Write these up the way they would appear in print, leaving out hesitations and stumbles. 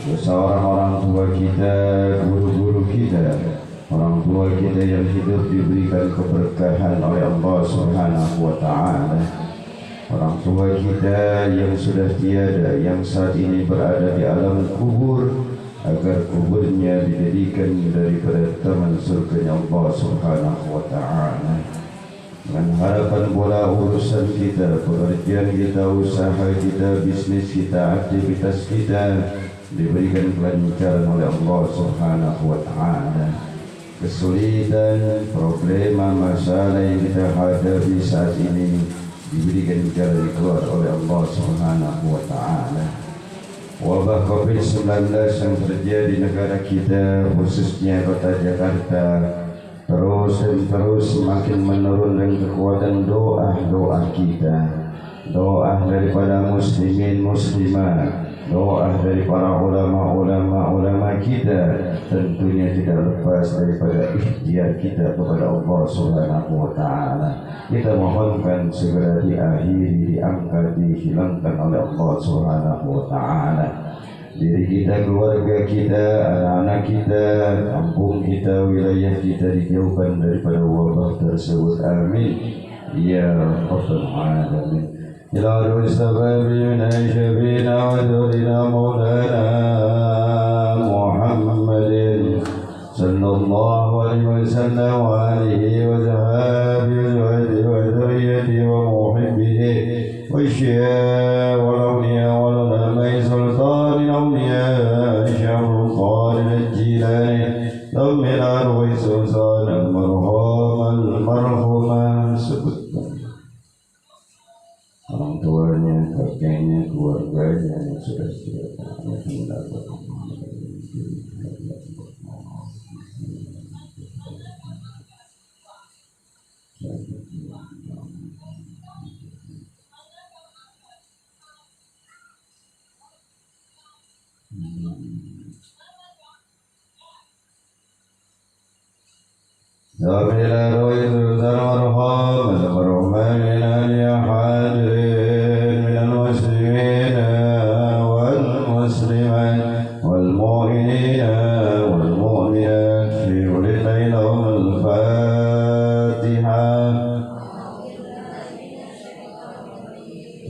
dosa orang-orang tua kita, guru-guru kita, orang tua kita yang hidup diberikan keberkahan oleh Allah Subhanahu wa Ta'ala, orang tua kita yang sudah tiada, yang saat ini berada di alam kubur, agar kuburnya dijadikan daripada taman surganya Allah Subhanahu wa Ta'ala. Dengan harapan bola urusan kita, pekerjaan kita, usaha kita, bisnis kita, aktivitas kita diberikan kelancaran oleh Allah Subhanahu wa Ta'ala. Kesulitan, problema, masalah yang kita hadapi saat ini diberikan jalan keluar oleh Allah Subhanahu wa Ta'ala. Wabah COVID-19 yang terjadi di negara kita, khususnya kota Jakarta, terus semakin menurun dengan kekuatan doa kita, doa daripada muslimin muslimah, doa dari para ulama kita, tentunya tidak lepas daripada ikhtiar kita kepada Allah Subhanahu wa Ta'ala. Kita mohonkan segera diakhiri, diangkat, dihilangkan oleh Allah Subhanahu wa Ta'ala. Diri kita, keluarga kita, anak-anak kita, kampung kita, wilayah kita dijauhkan daripada wabah tersebut. Amin ya rabbal alamin. إلى المستقبلنا شفينا ودرنا مولانا محمد صلى الله عليه وسلم وآله وصحبه وذريته ومحبه والشياء والأولياء والعلماء سلطان الأولياء شيخ القادر الجيلاني ثم الأرواح سلطان المرحوم sebutkan orang tuanya, kakeknya, keluarganya yang sudah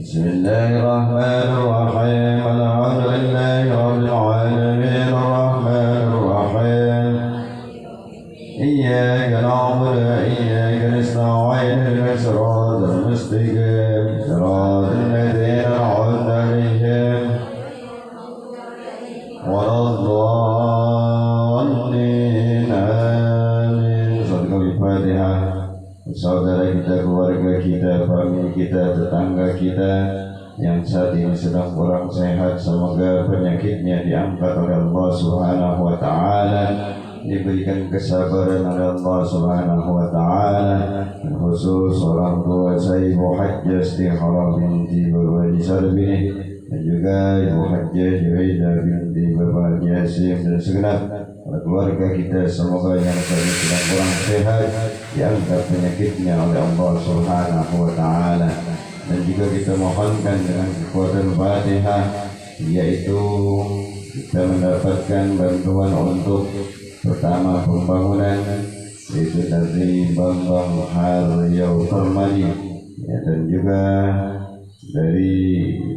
Bismillahirrahmanirrahim. Alhamdulillahi rabbil alamin. Arrahmanirrahim. Iyyaka na'budu wa iyyaka nasta'in. Ihdinas siratal mustaqim. Siratal ladzina an'amta 'alaihim waladdallin. Amin. Al-Fatihah. Saudara kita, keluarga kita, famili kita, tetangga kita yang saat ini sedang kurang sehat, semoga penyakitnya diangkat oleh Allah Subhanahu wa Ta'ala, diberikan kesabaran oleh Allah Subhanahu wa Ta'ala. Dan khusus orang tua saya Ibu Hajjah Istiqharah binti Bapak Sarbini, dan juga Ibu Hajjah Juwaidah binti Bapak Yasim, dan segenap keluarga kita, semoga yang saat ini sedang kurang sehat diangkat penyakitnya oleh Allah Subhanahu wa Ta'ala. Dan juga kita mohonkan dengan kekuatan Fatihah, yaitu kita mendapatkan bantuan untuk pertama pembangunan, yaitu dari Bambang Haryo Permadi, ya, dan juga dari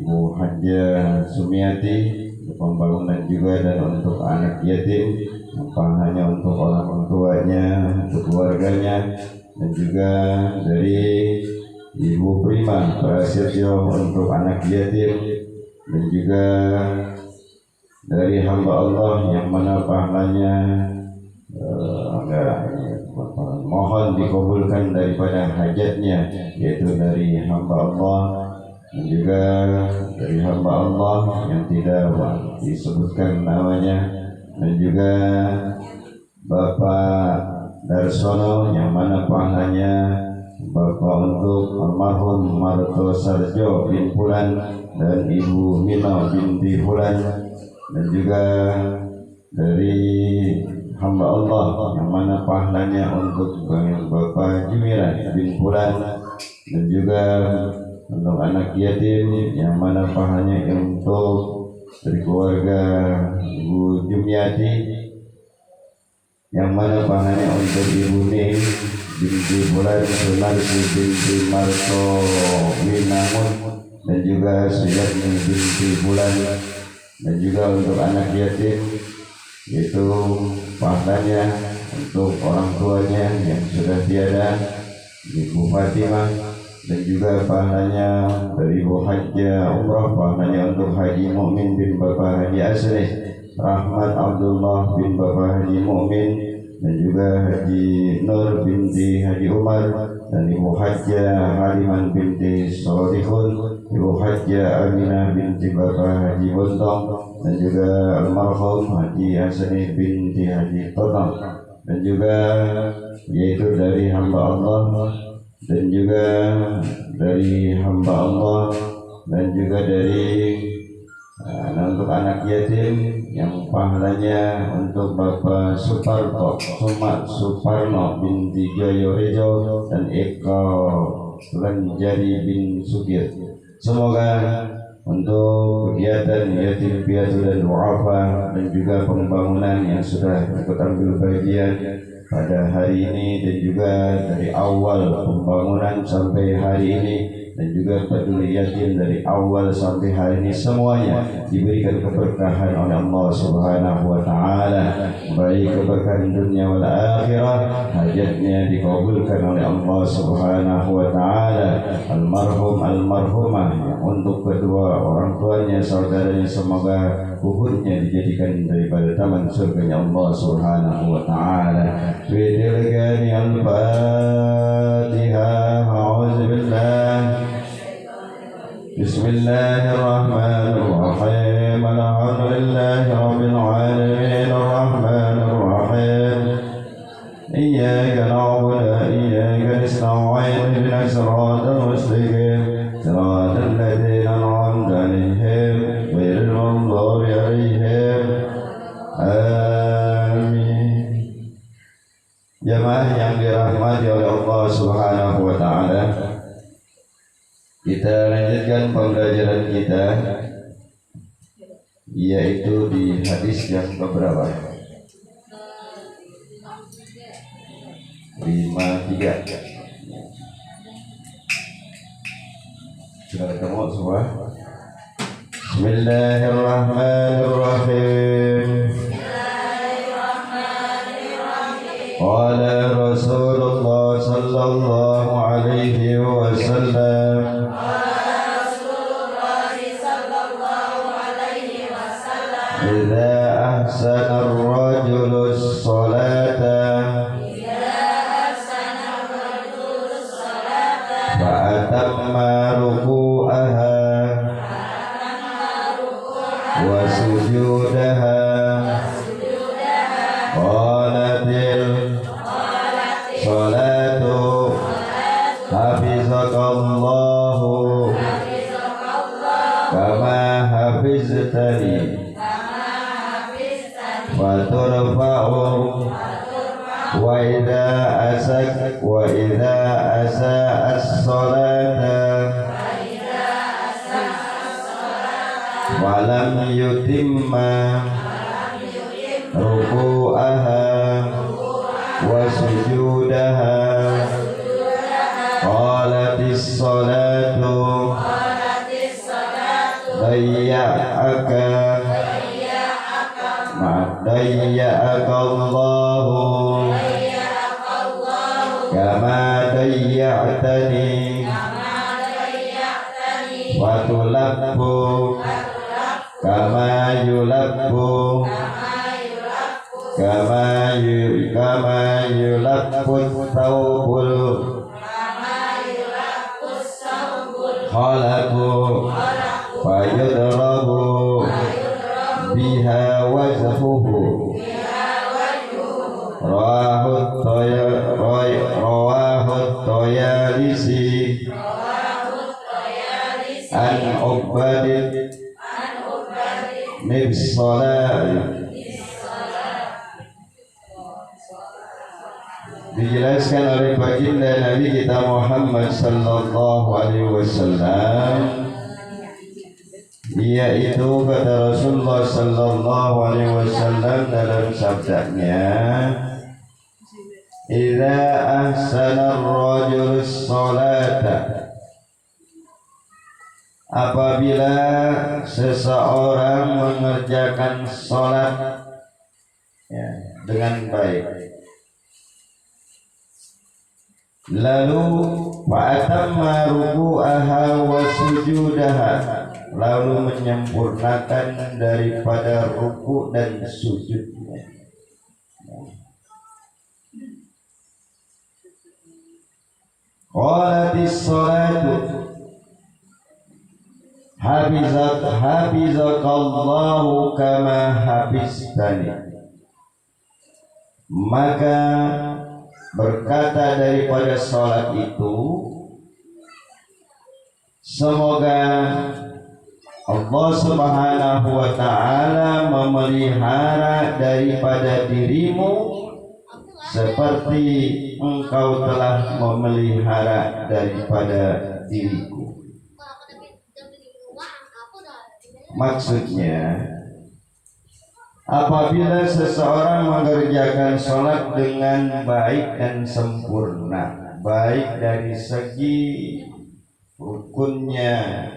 Ibu Hajjah Sumiati pembangunan juga, dan untuk anak yatim, bukan hanya untuk orang tuanya, untuk keluarganya, dan juga dari Ibu Prima Prasetyo untuk anak yatim, dan juga dari hamba Allah yang mana pahalanya mohon dikabulkan daripada hajatnya, yaitu dari hamba Allah, dan juga dari hamba Allah yang tidak disebutkan namanya, dan juga Bapak Darsono yang mana pahalanya Bapak untuk almarhum Marto Sarjo bin Fulan dan Ibu Mino binti Fulan, dan juga dari hamba Allah yang mana pahalanya untuk Bapak Jumiran bin Fulan, dan juga untuk anak yatim yang mana pahalanya untuk dari keluarga Ibu Jumiati, yang mana pahalanya untuk Ibu Ning binti Bulan Sunarsi binti Marto Winangun, dan juga Suyatni binti Bulan, dan juga untuk anak yatim, yaitu pahalanya untuk orang tuanya yang sudah tiada, Ibu Fatimah, dan juga pahalanya dari Ibu Hajjah Umrah, pahalanya untuk Haji Mukmin bin Bapak Haji Asri, Rahmat Abdullah bin Bapak Haji Mukmin, dan juga Haji Nur binti Haji Umar, dan Ibu Hajjah Haliman binti Solihun, Ibu Hajjah Aminah binti Bapak Haji Bontong, dan juga almarhum Haji Asri binti Haji Totong, dan juga yaitu dari hamba Allah, dan juga dari hamba Allah, dan juga dari untuk anak yatim yang pahalanya untuk Bapak Suparno binti Joyorejo dan Eko Lanjari bin Sugir. Semoga untuk kegiatan yatim piatu dan du'afa dan juga pembangunan yang sudah ikut ambil bagian pada hari ini, dan juga dari awal pembangunan sampai hari ini, dan juga peduli yatim dari awal sampai hari ini, semuanya diberikan keberkahan oleh Allah Subhanahu wa taala, baik keberkahan dunia wal akhirah, hajatnya dikabulkan oleh Allah Subhanahu wa taala. Almarhum almarhumah, untuk kedua orang tuanya, saudaranya, semoga kuburnya dijadikan daripada taman surganya Allah Subhanahu wa taala. Bidilgani al-Fatihah. A'udzu billah. Bismillahirrahmanirrahim. Alhamdulillahi rabbil alamin. Arrahmanir rahim. Iyyaka na'budu wa iyyaka nasta'in. Ihdinas siratal mustaqim. Siratal ladzina an'amta 'alaihim ghairil maghdubi 'alaihim. Amin. Jamaah yang dirahmati oleh Allah Subhanahu wa taala, kita lanjutkan pembelajaran kita, yaitu di hadis yang keberapa? 53. Sudah ketemu semua? Bismillahirrahmanirrahim. Qala Rasulullah sallallahu alaihi wasallam, idza ahsana ar-rajulu as-salata fa atamma ruku'aha wa sujudaha qalatil salatu hafizakallahu kama hafiztani wa turfa'u wa idza asa as-salata wa lam yutimma ruku'aha wa sujudaha qalatis salatu dayya'aka Allahu kama dayya'tani wa tulabbu kama yulabbu kama yulabbu thawbul khalaqu fa yudrabu biha wajhuhu rawahu Tayalisi an Ubadin Nibsalah. Dijelaskan oleh baginda Nabi kita Muhammad sallallahu alaihi wasallam yaitu kata Rasulullah sallallahu alaihi wasallam dalam sabdanya, idza ahsana ar-rajulu sholata, apabila seseorang mengerjakan sholat ya, dengan baik, lalu fa'atamma ruku'aha wa sujudaha, lalu menyempurnakan daripada ruku dan sujudnya. Qalatis sholatu hafizakallahu kama hafiztani, maka berkata daripada sholat itu, semoga Allah subhanahu wa ta'ala memelihara daripada dirimu seperti engkau telah memelihara daripada diriku. Maksudnya, apabila seseorang mengerjakan sholat dengan baik dan sempurna, baik dari segi rukunnya,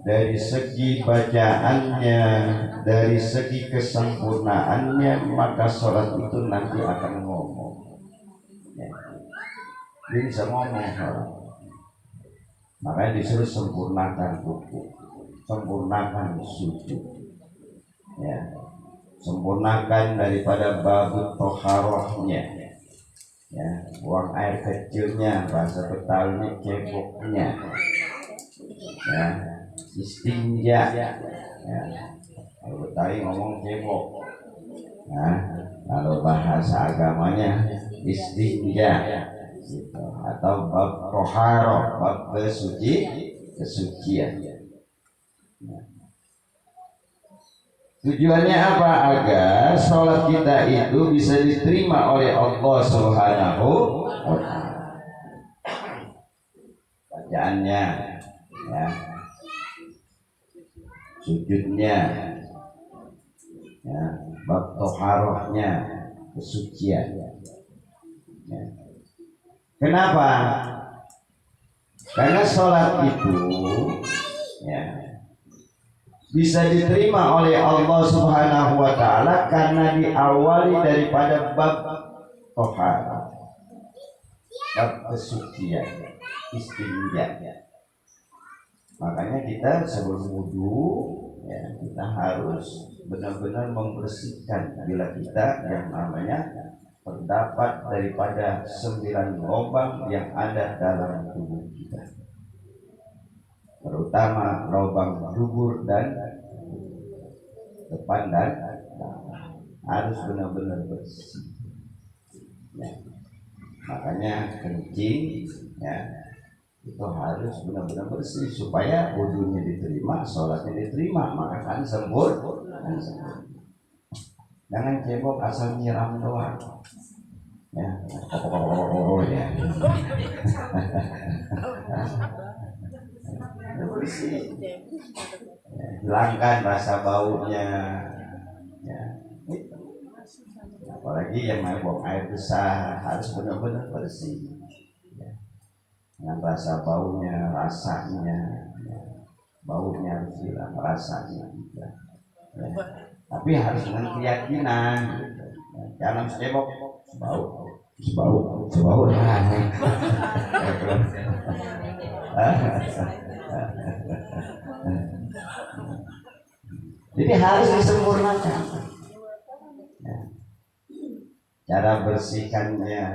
dari segi bacaannya, dari segi kesempurnaannya, maka sholat itu nanti akan ngomong ya. Dia bisa ngomong sholat. Makanya disuruh sempurnakan ruku, sempurnakan sujud ya, sempurnakan daripada bab toharohnya ya, buang air kecilnya, bahasa Betawi ceboknya ya, istinja ya, kalau Betawi ngomong cebok nah, kalau bahasa agamanya istinja gitu. Atau bab toharoh, bab kesucian. Tujuannya apa? Agar sholat kita itu bisa diterima oleh Allah Subhanahu wa ta'ala. Bacaannya ya, sujudnya ya, bab toharohnya, kesucian ya. Kenapa? Karena sholat itu ya bisa diterima oleh Allah Subhanahu wa ta'ala karena diawali daripada bab tohar, bab kesucian, istinja. Makanya kita sebelum wudu ya, kita harus benar-benar membersihkan bila kita yang namanya terdapat daripada 9 lubang yang ada dalam tubuh kita, terutama lubang dubur dan depan dan harus benar-benar bersih ya. Makanya kencing ya, itu harus benar-benar bersih supaya wudunya diterima, sholatnya diterima, maka kan sempurna. Jangan cebok asal nyiram doang ya, ya. Bersih ya, hilangkan rasa baunya ya. Apalagi yang mau buang air besar harus benar-benar bersih ya. Dengan rasa baunya, rasanya ya. Baunya harus hilang, rasanya juga ya. Tapi harus dengan keyakinan gitu. Ya, jangan cebok bau jadi harus disempurnakan ya. Cara bersihkannya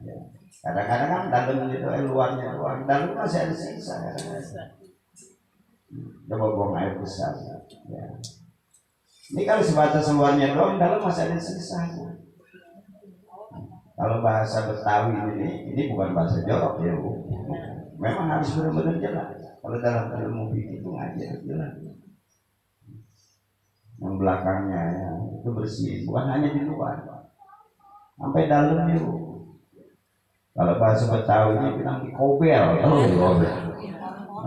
ya. Kadang-kadang kan dalam itu luarnya doang, dalam masih ada sisa kadang-kadang. Coba buang air besar ya. Ini kalau sebatas luarnya doang, dalam masih ada sisanya. Kalau bahasa Betawi ini bukan bahasa jorok ya Bu. Memang harus benar-benar jelas. Kalau dalam ilmu fikih itu ngajar jelas. Yang belakangnya ya, itu bersih, bukan hanya di luar, sampai dalamnya Bu. Kalau bahasa Betawi bilang dikobel, dikobel.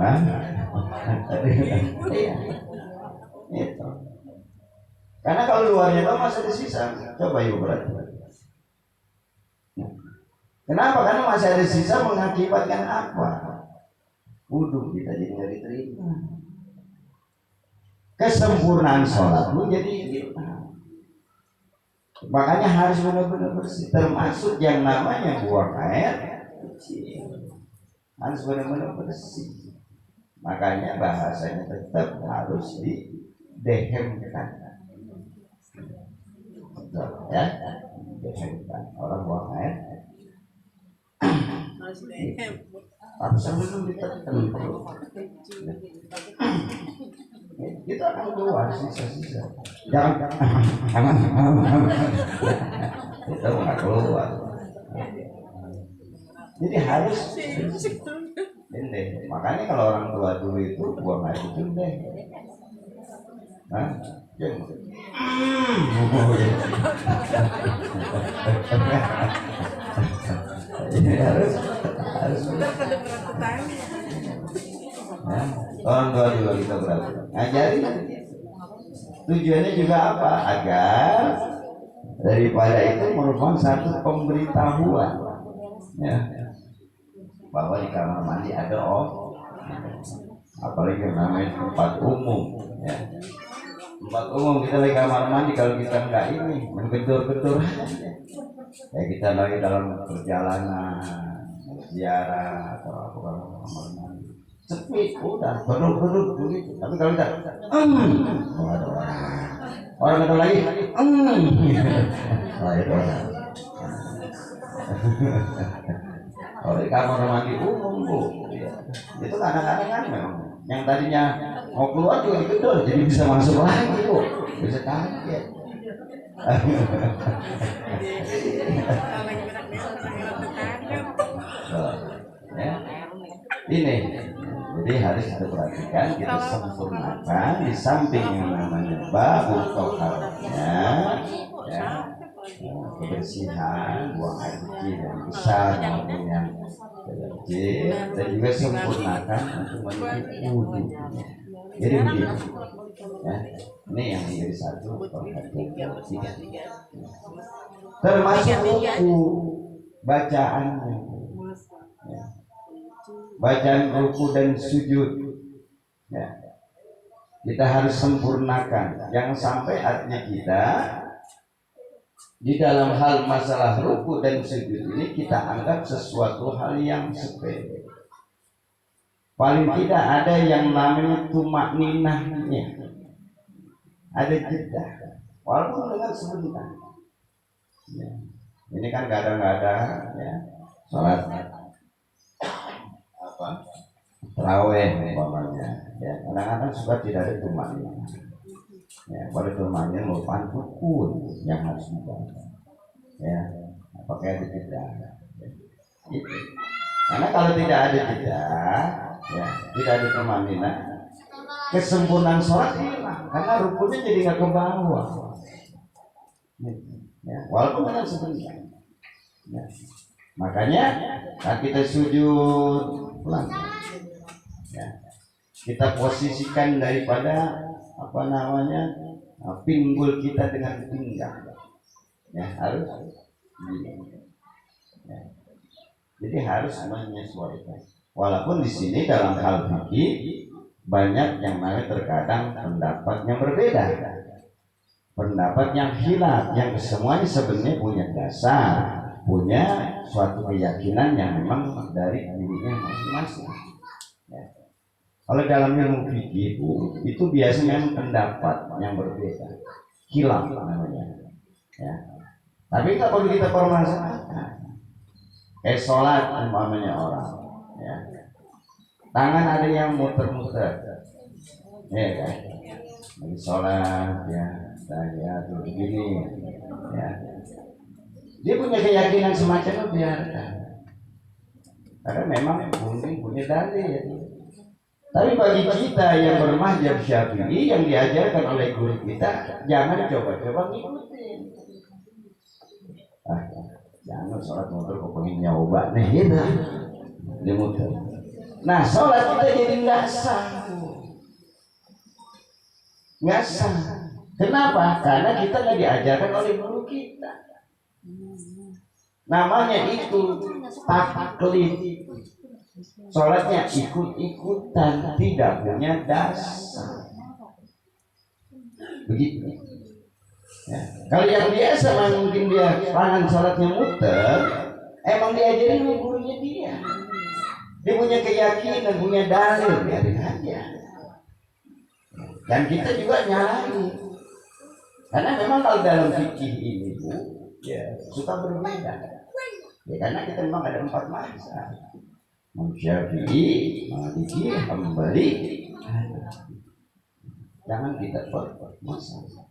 Hah? Itu. Karena kalau luarnya tahu masih ada sisa. Coba ibu perhatikan. Kenapa? Karena masih ada sisa mengakibatkan apa? Wudhu kita jadi nggak diterima. Kesempurnaan sholat pun jadi hilang. Makanya harus benar-benar bersih. Termasuk yang namanya buang air kecil. Harus benar-benar bersih. Makanya bahasanya tetap harus didehemkan. Ya, dehemkan. Orang buang air harus dehem. Harus belum ditekan. Kita akan keluar sisa-sisa. Jangan kita nggak keluar. Jadi harus dendeng. Makanya kalau orang tua dulu itu buang air itu dendeng. Nah, harus nah, orang tua juga kita berarti ngajarin. Tujuannya juga apa? Agar daripada itu merupakan satu pemberitahuan, ya, bahwa di kamar mandi ada apalagi yang namanya tempat umum, ya. Tempat umum kita di kamar mandi, kalau kita nggak ini menggedor-gedor, ya kita lagi dalam perjalanan ziarah atau apa kamar mandi sepi, udah beduk begitu. Tapi kalau kita ada orang kata lagi itu orang. Kalau di kamar mandi umum bu, itu kadang-kadang kan memang yang tadinya mau keluar juga digedor, jadi bisa masuk lagi bu, bisa kaget. Ya. Ini jadi harus kita perhatikan, kita sempurnakan di samping yang namanya babu toharnya, ya, kebersihan, buang air kecil yang besar maupun yang kecil, dan juga sempurnakan untuk menuju wudhu. Jadi begini, ya, ini yang menjadi satu perhatian tiga, termasuk buku bacaannya, ya. Bacaan ruku dan sujud, ya, kita harus sempurnakan. Jangan sampai artinya kita di dalam hal masalah ruku dan sujud ini kita anggap sesuatu hal yang sepele. Paling tidak ada yang namanya tumak ninahnya, ada jeda, walaupun dengan sebentar. Ya. Ini kan kadang-kadang, ya, sholat tarawih umpamanya, ya, kadang-kadang suka tidak ada tumaknya, ya, pada tumaknya merupakan rukun yang harus dibaca, ya, pakai ada jeda, ya, gitu. Karena kalau tidak ada jeda, ya, tidak ada tumaknya, kesempurnaan sholat hilang, karena rukunnya jadi nggak ke bawah, ya, walaupun dengan sebentar, ya. Makanya saat kita sujud pelan, ya, kita posisikan daripada apa namanya pinggul kita dengan pinggang, ya, harus ya. Jadi harus menyesuaikan. Walaupun di sini dalam hal fikih banyak yang namanya terkadang pendapat yang berbeda, pendapat yang khilaf, yang semuanya sebenarnya punya dasar, punya suatu keyakinan yang memang dari dirinya masing-masing. Ya. Kalau dalam ilmu fikih itu biasanya pendapat yang berbeda, khilaf namanya. Ya. Tapi nggak perlu kita permasalahkan. Kayak sholat umpamanya orang, ya, tangan ada yang muter-muter, ya kan? Lagi sholat, ya, saya tuh begini, ya. Dia punya keyakinan semacam itu, biarkan. Karena memang punya dalil, ya. Tapi bagi kita yang bermadzhab Syafi'i yang diajarkan oleh guru kita, jangan coba-coba ngikutin. Jangan sholat muter kok pengen nyoba nih, gitu. Dia muter. Nah, sholat kita jadi nggak sah. nggak sah. Kenapa? Karena kita nggak diajarkan oleh guru kita. Namanya itu taklid. Sholatnya ikut-ikutan, tidak punya dasar. Begitu. Ya. Kalau yang biasa mungkin dia tangan sholatnya muter, emang diajarin oleh gurunya dia. Dia punya keyakinan, punya dalil, biarin aja. Dan kita juga nyalain. Karena memang kalau dalam fikih ini Bu, ya suka berbeda. Ya karena kita memang ada 4 mazhab. Syafi'i, Maliki, Hambali. Jangan kita perbuat masalah.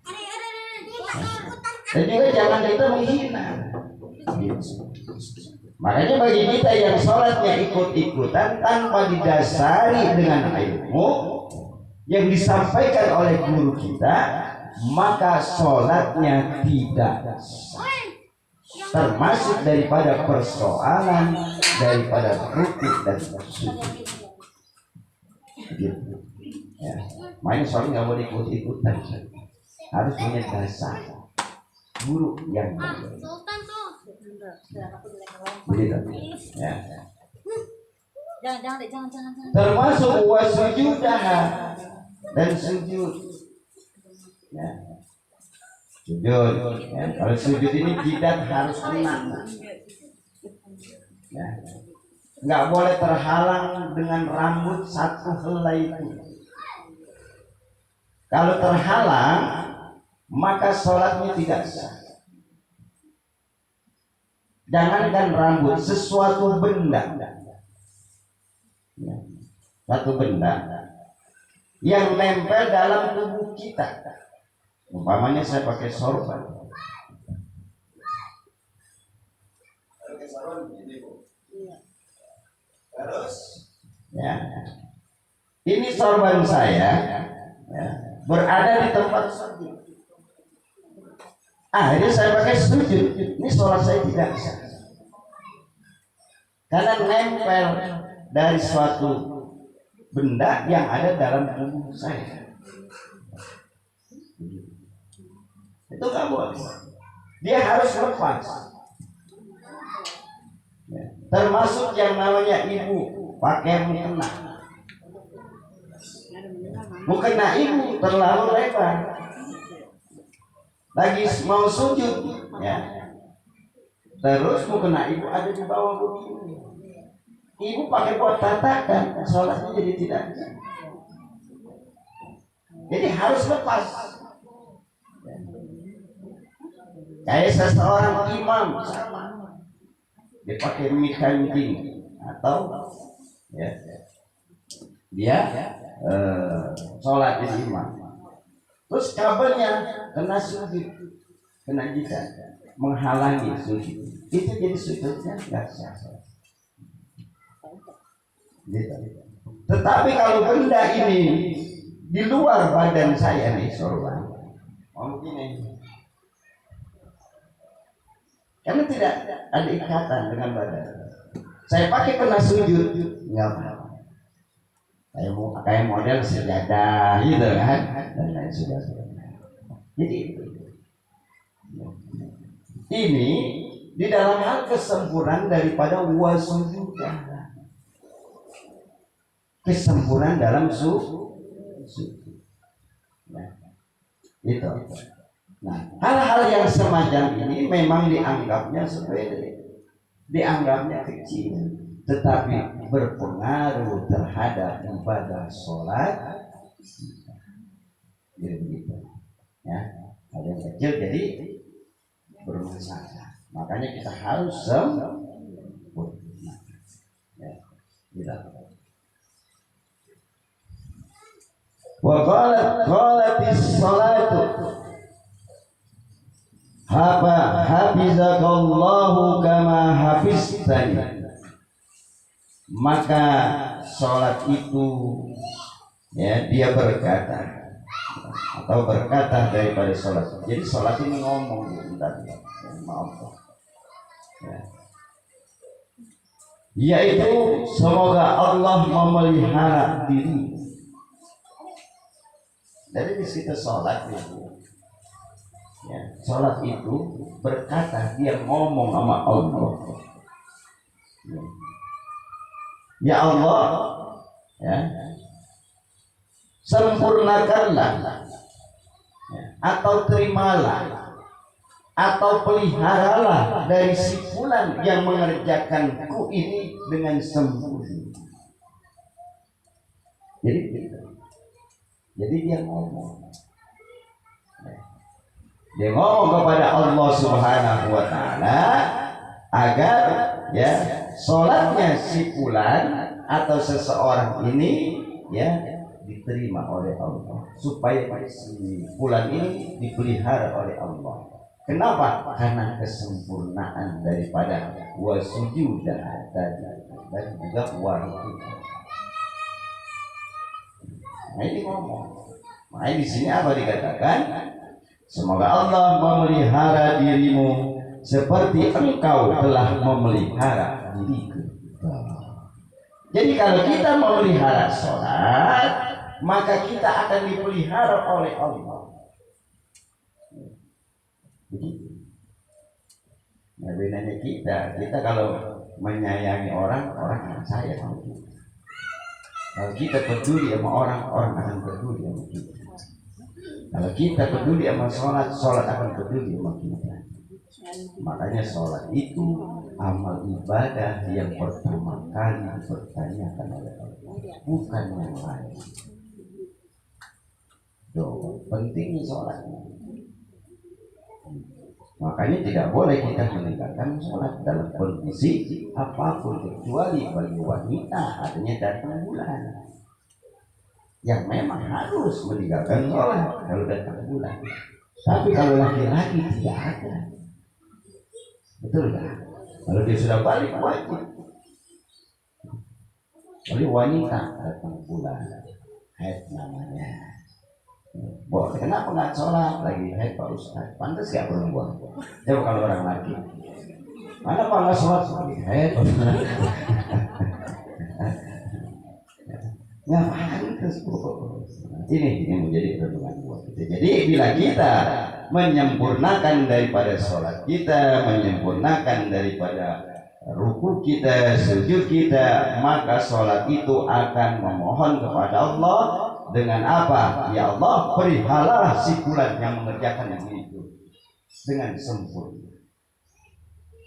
Dan juga jangan kita menghina. Makanya bagi kita yang sholatnya ikut-ikutan tanpa didasari dengan ilmu yang disampaikan oleh guru kita, maka sholatnya tidak sah. Termasuk daripada persoalan daripada rukuk dan sujud. Gitu. Ya. Main sholat nggak boleh ikut-ikutan, harus punya dasar guru yang begitu. Ya. Jangan. Termasuk wasujudah dan sujud. Ya. Sujud. Ya. Kalau sujud ini jidat harus tenang. Ya. Nggak boleh terhalang dengan rambut satu helai itu. Kalau terhalang, maka sholatnya tidak sah. Jangankan rambut, sesuatu benda. Ya. Satu benda yang nempel dalam tubuh kita. Umpamanya saya pakai sorban. Terus, ya, ini sorban saya, ya, berada di tempat sujud. Akhirnya saya pakai sujud. Ini sholat saya tidak sah. Karena nempel dari suatu benda yang ada dalam tubuh saya. Itu nggak boleh. Dia harus lepas. Ya. Termasuk yang namanya ibu pakai mukena. Mukena ibu terlalu lebar. Lagi mau sujud, ya. Terus mukena ibu ada di bawah begini. Ibu pakai buat tatakan, sholatnya jadi tidak. Jadi harus lepas. Kayak seseorang imam sama, dia pakai mie kancing atau ya dia sholat jadi imam. Terus kabelnya kena sujud, kena jidat, menghalangi sujud. Itu jadi sujudnya nggak sah. Gitu. Tetapi kalau benda ini di luar badan saya nih sorban, mungkin ini. Karena tidak ada ikatan dengan badan. Saya pakai kena sujud, nggak apa-apa. Kayak model sejadah, gitu kan, dan lain sebagainya. Jadi ini di dalam hal kesempurnaan daripada wasujudah, kesempurnaan dalam sujud. Nah, itu. Nah, hal-hal yang semacam ini memang dianggapnya sepele, dianggapnya kecil, tetapi berpengaruh terhadap ibadah sholat. Jadi begitu, ya. Hal yang kecil jadi bermasalah. Makanya kita harus sempurna. Ya, kita. Wa qalatis salatu hafizakallahu kama hafiztani. Maka sholat itu, ya, dia berkata atau berkata daripada sholat. Jadi sholat ini ngomong, bentar, ya, maaf, ya. Yaitu semoga Allah memelihara diri Dari di situ sholat itu, ya, sholat itu berkata, dia ngomong sama Allah, ya Allah, ya, sempurnakanlah, ya, atau terimalah, atau peliharalah dari si fulan yang mengerjakanku ini dengan sempurna. Jadi dia ngomong, kepada Allah Subhanahu wa Ta'ala agar, ya, sholatnya si fulan atau seseorang ini, ya, diterima oleh Allah, supaya si fulan ini dipelihara oleh Allah. Kenapa? Karena kesempurnaan daripada wasujudah dan juga waruku. Nah ini ngomong. Makanya di sini apa dikatakan? Semoga Allah memelihara dirimu seperti engkau telah memelihara diriku. Jadi kalau kita memelihara sholat, maka kita akan dipelihara oleh Allah. Nah, bedanya kita kalau menyayangi orang akan sayang sama kita. Kalau kita peduli sama orang akan peduli sama kita. Kalau kita peduli sama sholat akan peduli sama kita. Makanya sholat itu amal ibadah yang pertama kali dipertanyakan oleh Allah, bukan yang lain. Pentingnya sholatnya. Makanya tidak boleh kita meninggalkan sholat dalam kondisi apapun, kecuali bagi wanita, artinya datang bulan, yang memang harus meninggalkan sholat kalau datang bulan. Tapi kalau laki-laki tidak ada, betul kan? Kalau dia sudah balik wajib. Kalau wanita datang bulan, haid namanya. Boleh, kenapa nggak sholat lagi? Hai Pak Ustaz, pantas gak perempuan? Coba kalau orang laki, mana Pak nggak sholat lagi? Hai Pak Ustaz, nggak pantas. Ini menjadi perhatian buat kita. Jadi bila kita menyempurnakan daripada sholat kita, menyempurnakan daripada ruku kita, sujud kita, maka sholat itu akan memohon kepada Allah dengan apa? Ya Allah, peliharalah si fulan yang mengerjakan yang itu dengan sempurna.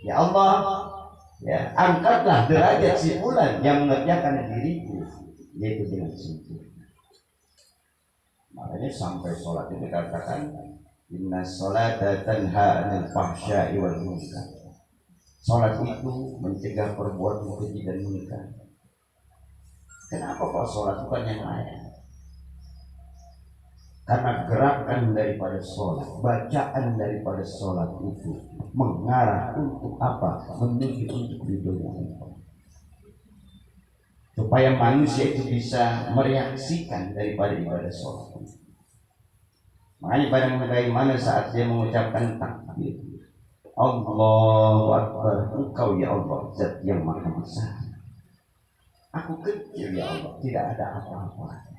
Ya Allah, ya, angkatlah derajat si fulan yang mengerjakan diriku, yaitu dengan sempurna. Makanya sampai sholat itu dikatakan, inna sholata tanha 'anil fahsya'i wal munkar. Sholat itu mencegah perbuatan keji dan munkar. Kenapa kok sholat bukan yang lain? Karena gerakan daripada sholat, bacaan daripada sholat itu mengarah untuk apa? Menuju untuk ridhonya Allah. Supaya manusia itu bisa mereaksikan daripada ibadah sholat. Makanya bagaimana saat dia mengucapkan takbir, Allahu Akbar, Engkau ya Allah, Zat yang Maha Besar. Aku kecil ya Allah, tidak ada apa-apa.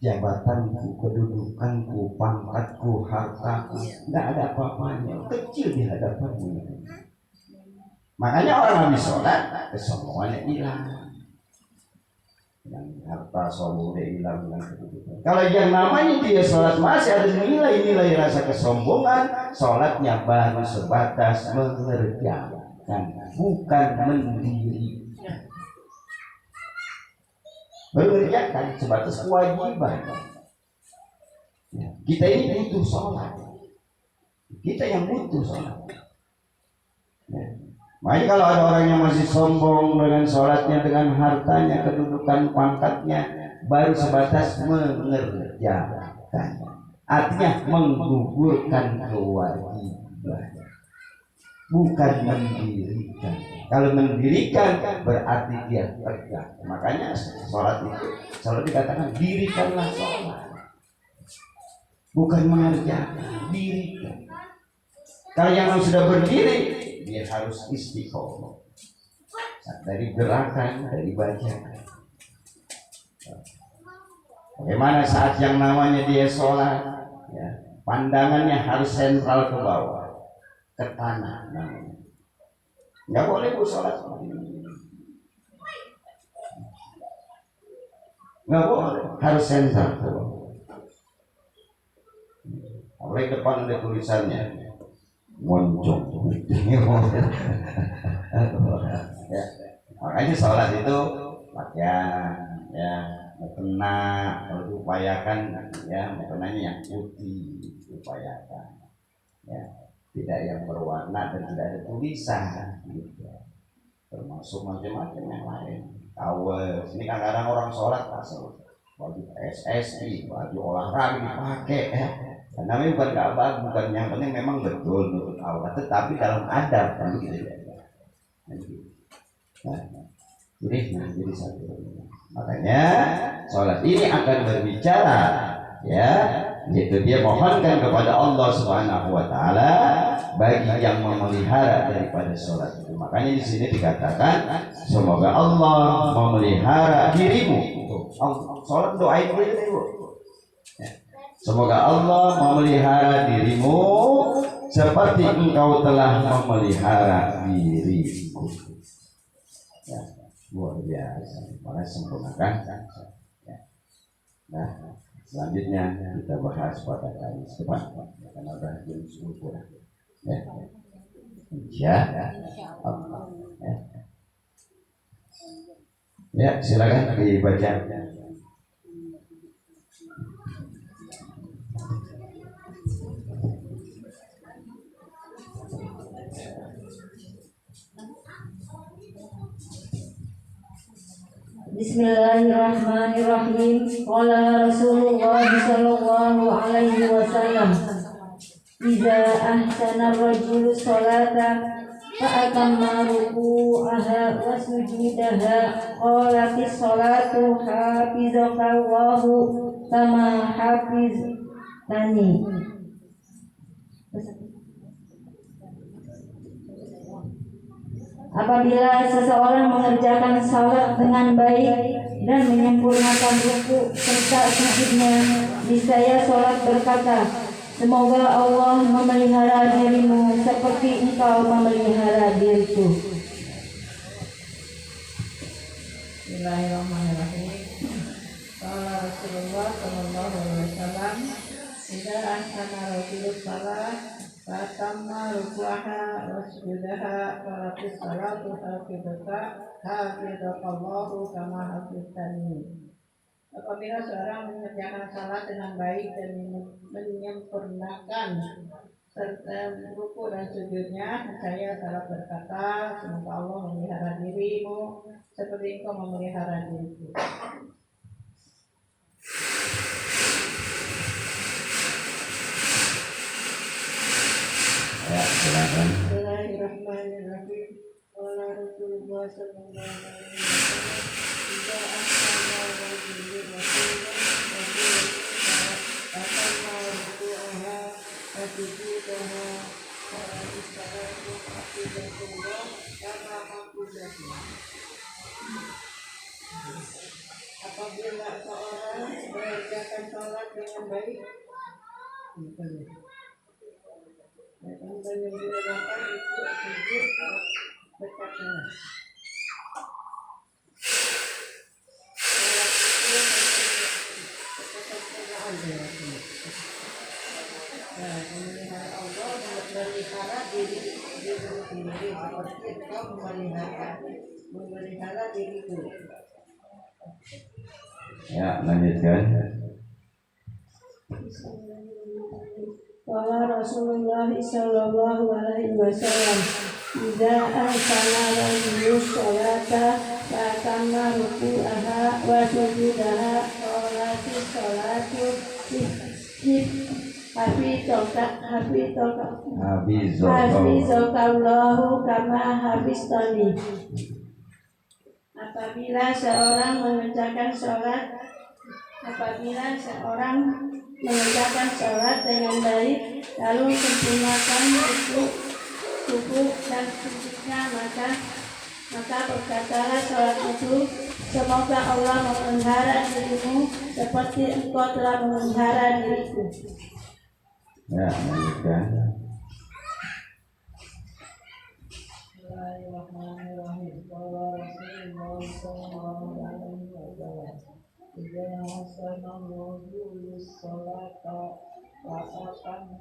Jabatanku, kedudukanku, pangkatku, hartaku, tidak ada apa-apanya, kecil di hadapanmu. Makanya orang habis sholat, kesombongannya hilang, yang harta sombongnya hilang, yang kedudukan. Kalau yang namanya dia sholat masih ada nilai-nilai rasa kesombongan, sholatnya baru sebatas mengerjakan, bukan mendiri. Mengerjakan sebatas kewajiban. Kita ini butuh sholat. Kita yang butuh sholat. Makanya kalau ada orang yang masih sombong dengan sholatnya, dengan hartanya, kedudukan, pangkatnya, baru sebatas mengerjakan. Artinya menggugurkan kewajiban, bukan mendirikan. Kalau mendirikan berarti dia tegak. Makanya sholat itu selalu dikatakan dirikanlah sholat, bukan mengerjakan, dirikan. Kalau yang sudah berdiri, dia harus istiqomah dari gerakan, dari bacaan. Bagaimana saat yang namanya dia sholat, ya, pandangannya harus sentral ke bawah, ke tanah namanya. Nggak boleh bu sholat seperti ini. Nggak boleh, harus sentral ke bawah. Apalagi depan ada tulisannya moncong. Ya. Makanya sholat itu pakaian, ya, mukena kalau diupayakan, ya, mukenanya yang putih diupayakan, ya, tidak yang berwarna dan tidak ada tulisan, gitu. Termasuk macam-macam yang lain. Kawas, ini kadang-kadang orang sholat pasal baju PSSI, baju olahraga dipakai, ya. Namanya bukan kabar, bukan, yang penting memang betul menurut Allah, tetapi dalam adab kan gitu ya. Nah, jadi satu. Makanya sholat ini akan berbicara, ya, yaitu dia mohonkan kepada Allah Subhanahu Wa Taala bagi yang memelihara daripada sholat itu. Makanya di sini dikatakan semoga Allah memelihara dirimu. Sholat doain dulu. Semoga Allah memelihara dirimu seperti engkau telah memelihara diriku. Ya, luar biasa. Maka sempurnakan. Ya. Nah, selanjutnya kita bahas pada kali depan karena sudah jam 10 kurang. Ya. Insya Allah. Ya. Ya, silakan dibaca. Bismillahirrahmanirrahim. Qala Rasulullah sallallahu alaihi wasallam, "Idza ahsana ar-rajulu sholata fa atamma ruku'aha wa sujudaha qalatis sholatu hafizakallahu kama hafiztani." Apabila seseorang mengerjakan salat dengan baik dan menyempurnakan ruku serta sujudnya, niscaya salat berkata, "Semoga Allah memelihara dirimu seperti engkau memelihara diriku." Bismillahirrahmanirrahim. Qala Rasulullah sallallahu alaihi wasallam, "Idza ahsana rajulus shalah fatamma ruku'aha wa sujudaha falatis salatu hafizakallahu kama hafiztani." Apabila seorang mengerjakan salat dengan baik dan menyempurnakan serta ruku dan sujudnya, saya salat berkata, "Semoga Allah memelihara dirimu seperti engkau memelihara diriku." Ya, silakan. Bismillahirrahmanirrahim. Qala Rasulullah sallallahu alaihi wasallam, "Idza ahsana rajulun rasulan wa atamma ruku'aha wa sujudaha wa istaratu hafizatullah kama hafizatullah." Apabila seorang mengerjakan salat dengan baik dan menyempurnakan itu sujud berkata, memelihara Allah memelihara diri sendiri seperti engkau memelihara diriku. Ya, lanjutkan. Qala Rasulullah sallallahu alaihi wasallam, "Idza ahsana rajulus sholata fa atamma ruku'aha wa sujudaha qalatis sholatu hafizakallahu kama hafiztani." Apabila seorang mengerjakan sholat dengan baik, lalu sempurnakan ruku dan sujudnya, maka Maka berkatalah sholat itu, semoga Allah memelihara dirimu seperti engkau telah memelihara diriku. Ya, lanjutkan. Bismillahirrahmanirrahim. Qala Rasulullah sallallahu alaihi wasallam, idza hasana rajulu sholata fa'atanna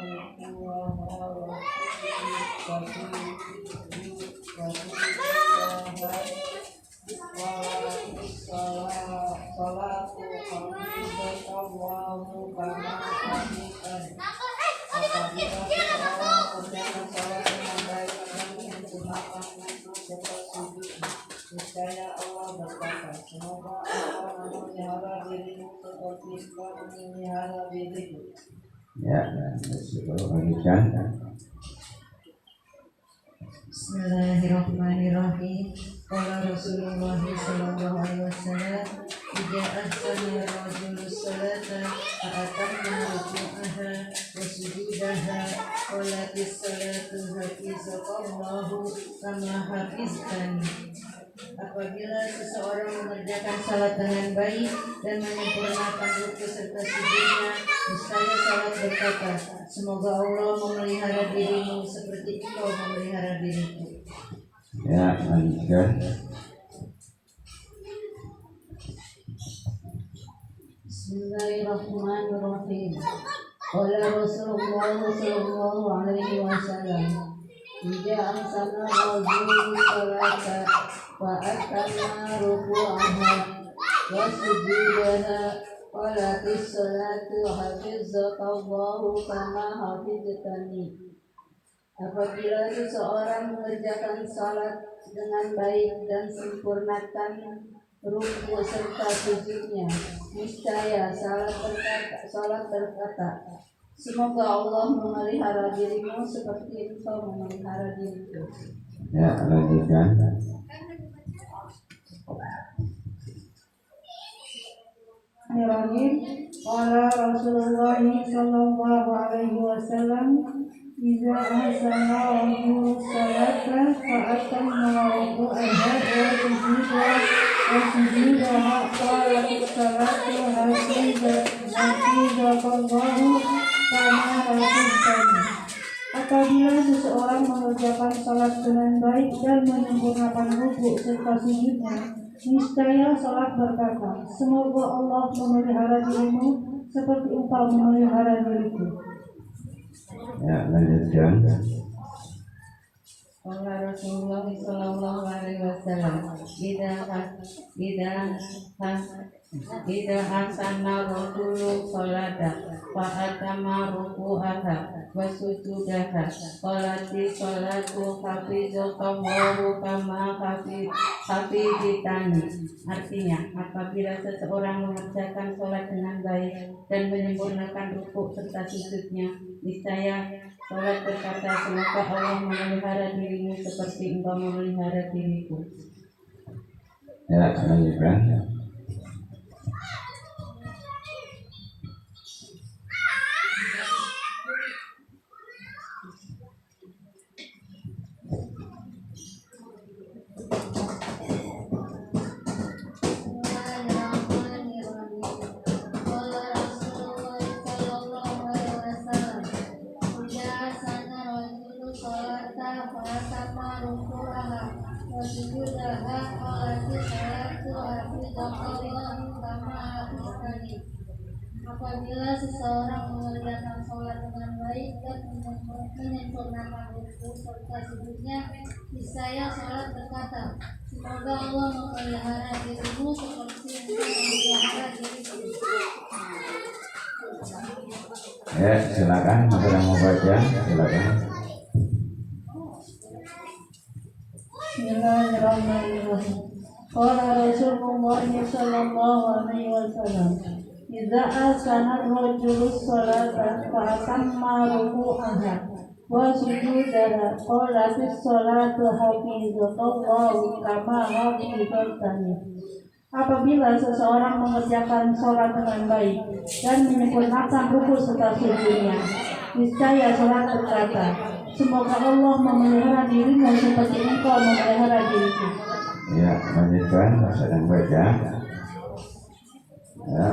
ruku'aha wa apabila seseorang mengerjakan salat dengan baik dan menyempurnakan wudhu serta sujudnya, niscaya Allah berkata, semoga Allah memelihara dirimu seperti engkau memelihara diriku. Ya, lanjutkan. Bismillahirrahmanirrahim. Qala Rasulullah sallallahu alaihi wasallam, idza ahsana rajulu salata fa'atamma ruku'aha wa sujudaha qalatis salatu hafizallahu kama hafiztani. Apabila seseorang mengerjakan salat dengan baik dan menyempurnakan ruku serta sujudnya, niscaya salat berkata, semoga Allah memelihara dirimu seperti engkau memelihara diriku. Ya, lanjutkan. Bismillahirrahmanirrahim. Qala Rasulullah sallallahu alaihi wasallam, idza ahsana rajulu salata wa atamma ruku'aha wa sujudaha qalatis salatu hafizallahu kama hafiztani. Apabila seseorang mengerjakan salat dengan baik dan sempurnakan ruku serta sujudnya, niscaya salat berkata, semoga Allah memelihara dirimu seperti engkau memelihara diriku. Ya, lanjutkan. Bismillahirrahmanirrahim. Qala Rasulullah sallallahu alaihi wasallam, idza ahsana rajulu salata fa'atamma ruku'aha wa sujudaha qalatis salatu hafizallahu kama hafiztani. Apabila seseorang mengerjakan salat dengan baik dan menyempurnakan ruku serta sujudnya, niscaya salat berkata, semoga Allah memelihara dirimu seperti engkau memelihara diriku. Ya, lanjutkan. Qala Rasulullah sallallahu alaihi wasallam, idza hasana rajulu salata fa atama ruku'aha wa sujudaha qalati salatu hafizallahu kama hafiztani. Artinya, apabila seseorang mengerjakan salat dengan baik dan menyempurnakan ruku serta sujudnya, niscaya salat berkata, semoga Allah memelihara dirimu seperti engkau memelihara diriku. Ya, lanjutkan. Apabila seseorang mengerjakan sholat dengan baik dan menyempurnakan ruku serta sujudnya, niscaya sholat berkata, semoga Allah memelihara dirimu seperti engkau memelihara diriku. Ya, silakan. Siapa yang mau baca? Silakan. Bismillahirrahmanirrahim. Qala Rasulullah sallallahu alaihi wasallam, idza ahsana rajulu salata fa atamma ruku'aha wa sujudaha qalatis salatu hafizallahu kama hafiztani. Apabila seseorang mengerjakan sholat dengan baik dan menyempurnakan ruku serta sujudnya, niscaya sholat berkata, Semoga Allah memelihara dirimu seperti engkau memelihara diriku. Ya, lanjutkan sedang baca. Ya.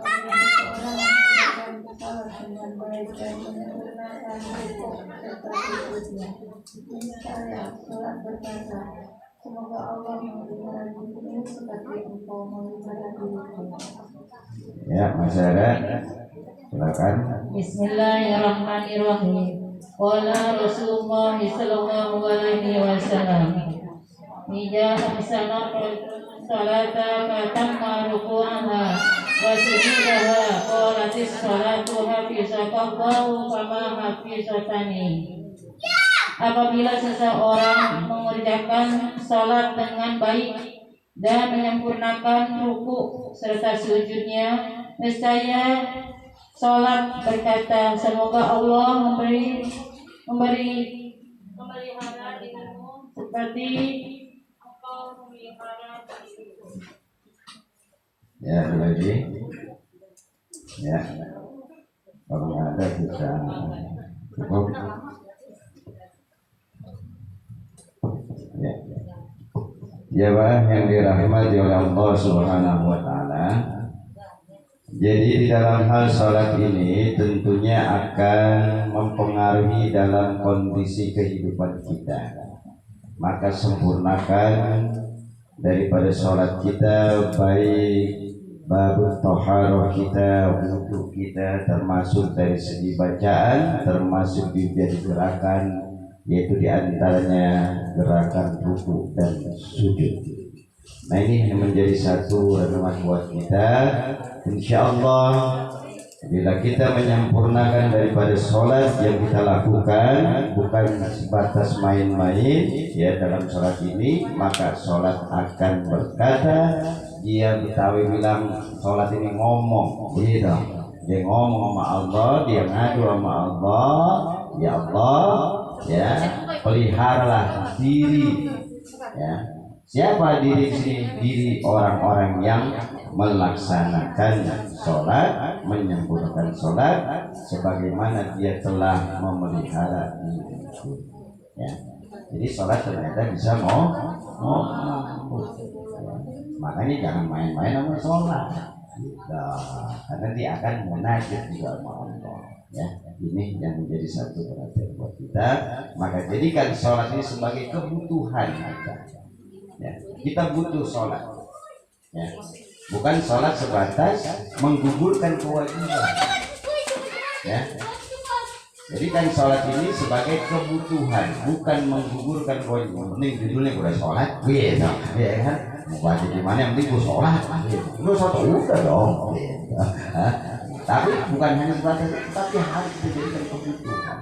Apabila seseorang melakukan kesalahan dengan baik dan menyempurnakan hukum serta sujudnya, niscaya sholat berkata, semoga Allah memelihara dirimu seperti engkau memelihara diriku. Ya, masih ada. Silakan. Bismillahirrahmanirrahim. Qala Rasulullah sallallahu alaihi wasallam, "Ija ahsana salata fatamma ruku'aha wa sujudaha qalatis salatu hafizakallahu kama hafizatani." Apabila seseorang mengerjakan salat dengan baik dan menyempurnakan ruku serta sujudnya, nescaya salat berkata, semoga Allah memelihara dirimu seperti engkau memelihara diriku. Ya, ada lagi. Ya, kalau ada kita cukup. Ya, ya Pak, yang dirahmati oleh Allah Subhanahu Wa Taala. Jadi di dalam hal sholat ini tentunya akan mempengaruhi dalam kondisi kehidupan kita. Maka sempurnakan daripada sholat kita, baik bab taharah kita, wudhu kita, termasuk dari segi bacaan, termasuk juga di gerakan, yaitu diantaranya gerakan ruku dan sujud. Nah, ini menjadi satu renungan buat kita. Insya Allah bila kita menyempurnakan daripada sholat yang kita lakukan, bukan sebatas main-main ya dalam sholat ini, maka sholat akan berkata. Dia Betawi bilang sholat ini ngomong gitu. Dia ngomong sama Allah, dia ngadu sama Allah, ya Allah ya peliharalah diri ya. Siapa diri sini? Diri orang-orang yang melaksanakan sholat, menyempurnakan sholat, sebagaimana dia telah memelihara diri. Ya. Jadi sholat ternyata bisa mau. Makanya jangan main-main sama sholat. Karena dia akan munajat juga sama Allah. Ya, ini yang menjadi satu perhatian buat kita. Maka jadikan sholat ini sebagai kebutuhan kita. Ya, kita butuh sholat, ya. Bukan sholat sebatas menggugurkan kewajiban, ya. Jadi kan sholat ini sebagai kebutuhan, bukan menggugurkan kewajiban. Penting judulnya udah sholat, gitu, ya kan? Mau baca gimana yang penting gue sholat, gue sholat udah dong. Gitu. Tapi bukan hanya sebatas, tapi harus dijadikan kebutuhan.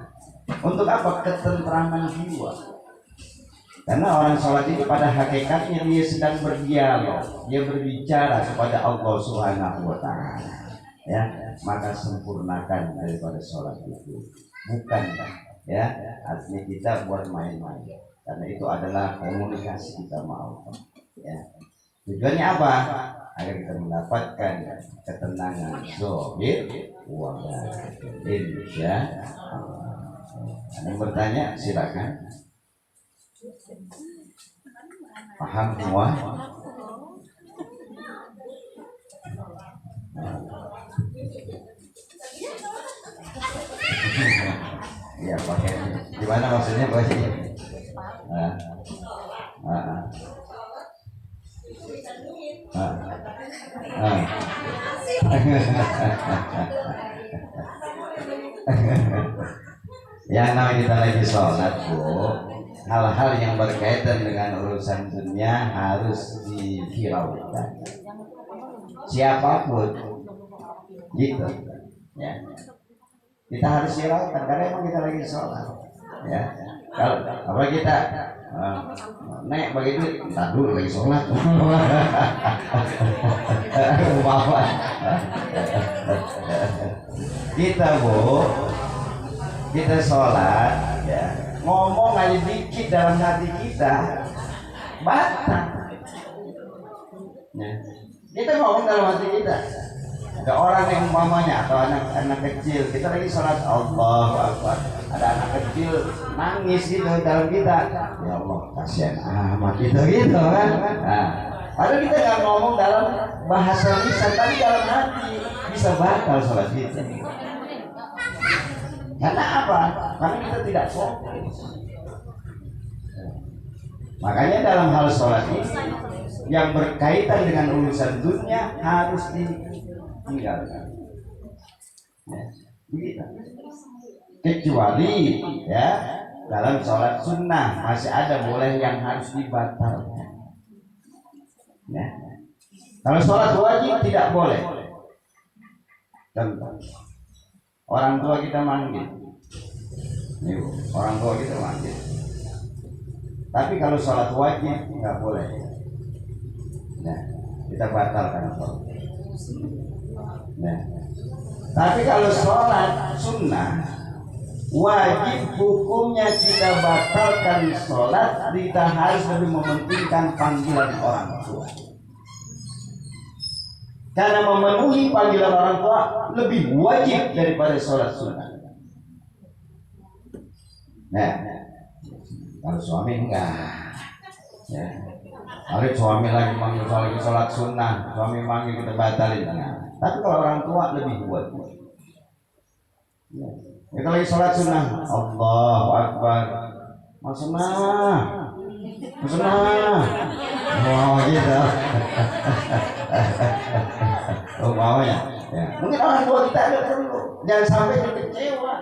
Untuk apa? Ketentraman jiwa. Karena orang sholat itu pada hakikatnya dia sedang berdialog, dia berbicara kepada Allah Subhanahu Wa Taala. Ya, maka sempurnakan daripada sholat itu, bukan ya artinya kita buat main-main. Karena itu adalah komunikasi kita sama Allah. Ya, tujuannya apa? Agar kita mendapatkan ketenangan zahir wa batin. Ya, ada yang bertanya silakan. Paham semua? Iya pakai. Gimana maksudnya Pak? Yang namanya kita lagi sholat Bu, hal-hal yang berkaitan dengan urusan dunia harus dihiraukan. Siapapun, gitu, ya. Kita harus hiraukan karena emang kita lagi sholat, ya. Kalau apa kita Nek bagi duit, entar dulu lagi sholat. Bapak. Kita kita sholat, ya, ngomong aja dikit dalam hati kita, batal. Ya. Kita ngomong dalam hati kita. Ada orang yang umpamanya atau anak kecil, kita lagi sholat, Allahu Akbar, ada anak kecil nangis gitu dalam kita, ya Allah kasihan amat gitu kan. Nah, padahal kita nggak ngomong dalam bahasa lisan, tapi dalam hati bisa batal sholat kita. Karena apa? Karena kita tidak fokus. Makanya dalam hal sholat ini yang berkaitan dengan urusan dunia harus ditinggalkan. Ya, begitu. Kecuali ya dalam sholat sunnah masih ada boleh yang harus dibatalkan. Ya. Kalau sholat wajib tidak boleh. Contoh, orang tua kita manggil, nih, orang tua kita manggil. Tapi kalau sholat wajib nggak boleh. Nah, kita batalkan sholat. Nah, tapi kalau sholat sunnah wajib hukumnya kita batalkan sholat, kita harus lebih mementingkan panggilan orang tua. Karena memenuhi panggilan orang tua lebih wajib daripada sholat sunnah. Nah, kalau suami enggak, ya. Kalau suami lagi manggil lagi sholat sunnah, suami manggil kita batalin. Nah, tapi kalau orang tua lebih wajib. Ya. Kita lagi sholat sunnah, Allahu Akbar, Masunah, mau gitu. Oh maunya, ya. Mungkin orang tua kita ada perlu, jangan sampai kecewa,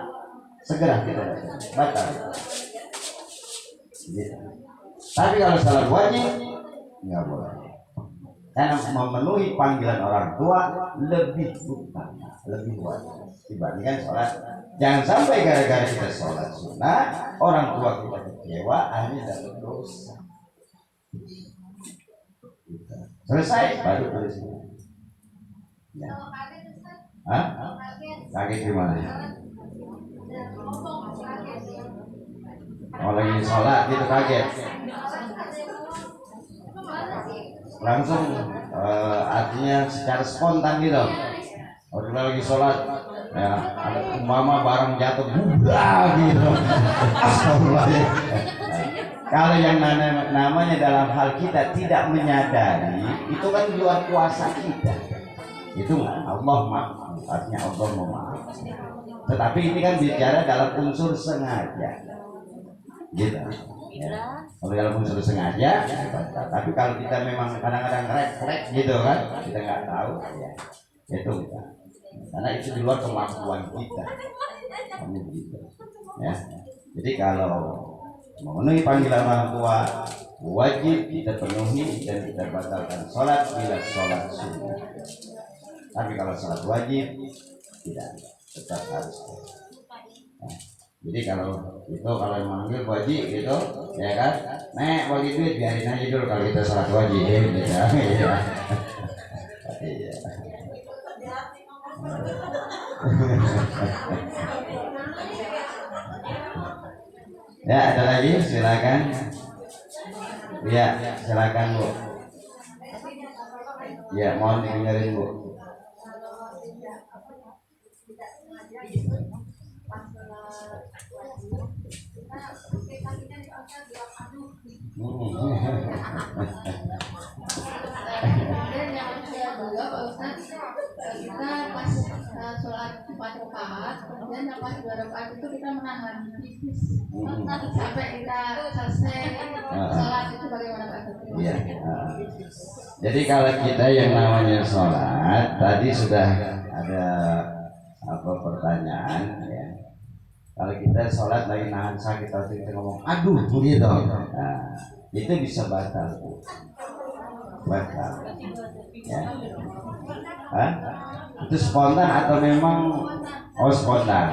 segera kita batal. Gitu. Tapi kalau sholat wajib nggak boleh, karena memenuhi panggilan orang tua lebih utama, lebih wajib dibandingkan sholat. Jangan sampai gara-gara kita sholat sunnah orang tua kita kecewa, akhirnya dapat dosa. Selesai baru tulis. Ya. Hah? Kaget gimana? Kalau lagi sholat gitu kaget. Langsung artinya secara spontan gitu. Kalau kita lagi sholat, ya mama barang jatuh, budah gitu. Astagfirullah. Kalau yang namanya dalam hal kita tidak menyadari, itu kan di luar kuasa kita. Itu Allah maaf, artinya Allah memaaf. Tetapi ini kan bicara dalam unsur sengaja, gitu. Ya. Kalau dalam unsur sengaja, tapi kalau kita memang kadang-kadang refleks gitu kan, kita nggak tahu, ya itu kita. Karena itu di luar kemampuan kita. Kami begitu, ya. Jadi kalau memenuhi panggilan orang tua wajib kita penuhi dan kita batalkan sholat bila sholat sunnah. Tapi kalau sholat wajib tidak, tetap harus. Nah, jadi kalau itu kalau manggil wajib gitu, ya kan? Nek bagi duit biarin aja dulu kalau kita sholat wajib, gitu ya. Iya. Ya, ada lagi, silakan. Ya, silakan Bu. Ya, mohon dengerin Bu. Kita pas sholat 4 rakaat, kemudian yang pas 2 rakaat itu kita menahan pipis sampai kita selesai sholat. Itu bagaimana Pak? Iya. Jadi kalau kita yang namanya sholat, tadi sudah ada apa pertanyaan ya. Kalau kita sholat lagi nahan sakit atau kita ngomong aduh gitu, nah, itu bisa batal, batal. Ya. Hah? Itu spontan atau memang spontan?